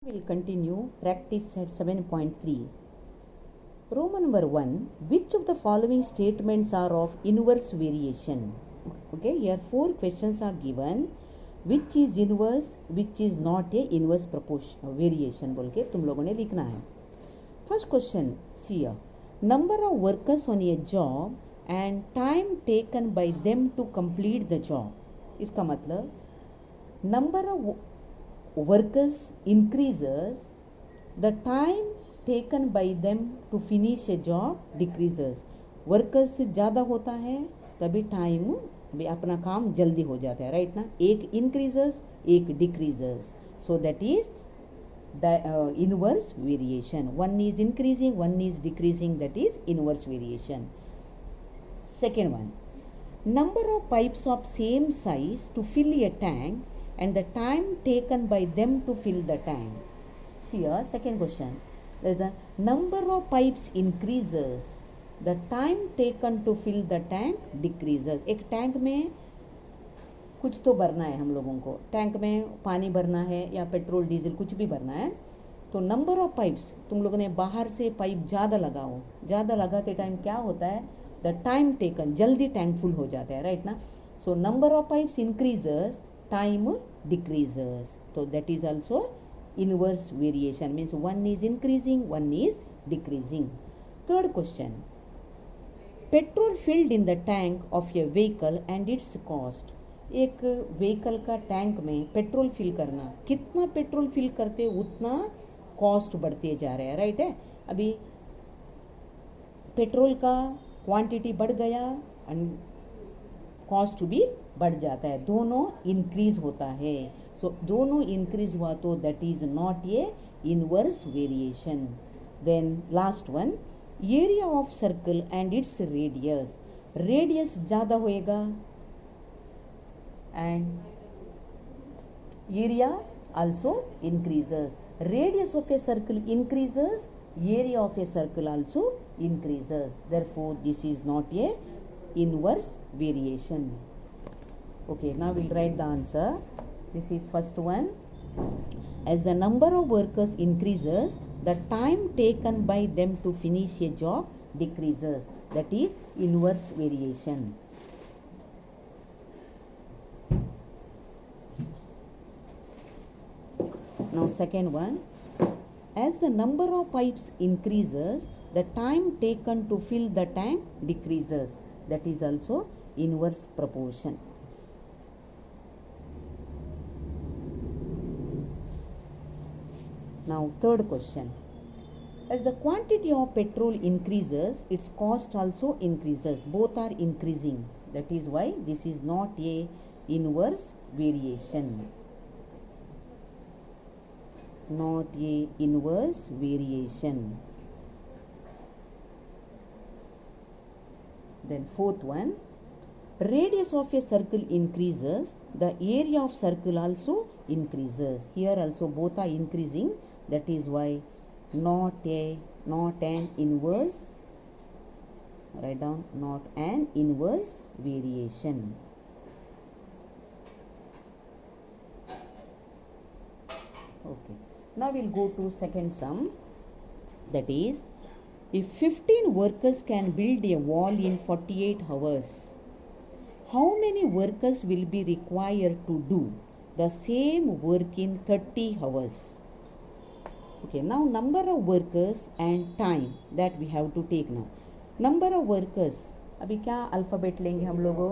We'll continue practice at 7.3. Roman number 1. Which of the following statements are of inverse variation? Okay, here 4 questions are given. Which is inverse, which is not a inverse proportion variation बोल के तुम लोगों ने लिखना है. First question, see here. Number of workers on a job and time taken by them to complete the job. इसका मतलब number of workers increases, the time taken by them to finish a job decreases. Workers ज़्यादा होता है तभी time अपना काम जल्दी हो जाता है, राइट ना. एक इंक्रीजेस एक decreases, so that is the inverse variation. One is increasing one is decreasing, that is inverse variation. Second one, number of pipes of same size to fill a tank and the time taken by them to fill the tank. See here, second question. The number of pipes increases, the time taken to fill the tank decreases. एक tank में कुछ तो भरना है हम लोगों को, tank में पानी भरना है या पेट्रोल डीजल कुछ भी भरना है, तो नंबर ऑफ पाइप्स तुम लोगों ने बाहर से पाइप ज़्यादा लगाओ, ज़्यादा लगाते टाइम क्या होता है, द टाइम टेकन जल्दी टैंक फुल हो जाता है, राइट ना. So number of pipes increases, time decreases, so that is also inverse variation, means one is increasing one is decreasing. Third question, petrol filled in the tank of a vehicle and its cost. एक vehicle का tank में petrol fill करना, कितना petrol fill करते उतना cost बढ़ते जा रहा है, राइट है. अभी पेट्रोल का क्वांटिटी बढ़ गया एंड कॉस्ट भी बढ़ जाता है, दोनों इंक्रीज होता है. सो दोनों इंक्रीज हुआ तो that is not a inverse variation. Then last one, area of circle and its radius. Radius ज़्यादा होएगा and area also increases. Radius of a circle increases, area of a circle also increases. Therefore this is not a inverse variation. Okay, now we'll write the answer. This is first one. As the number of workers increases, the time taken by them to finish a job decreases. That is inverse variation. Now second one, as the number of pipes increases, the time taken to fill the tank decreases. That is also inverse proportion. Now third question, as the quantity of petrol increases, its cost also increases. Both are increasing. That is why this is not a inverse variation. Not a inverse variation. Then fourth one, radius of a circle increases, the area of circle also increases. Here also both are increasing. That is why not an inverse. Write down, not an inverse variation. Okay. Now we'll go to second sum. That is, if 15 workers can build a wall in 48 hours, how many workers will be required to do the same work in 30 hours? Okay, now number of workers and time that we have to take now. Number of workers, अभी क्या alphabet लेंगे हम लोगों,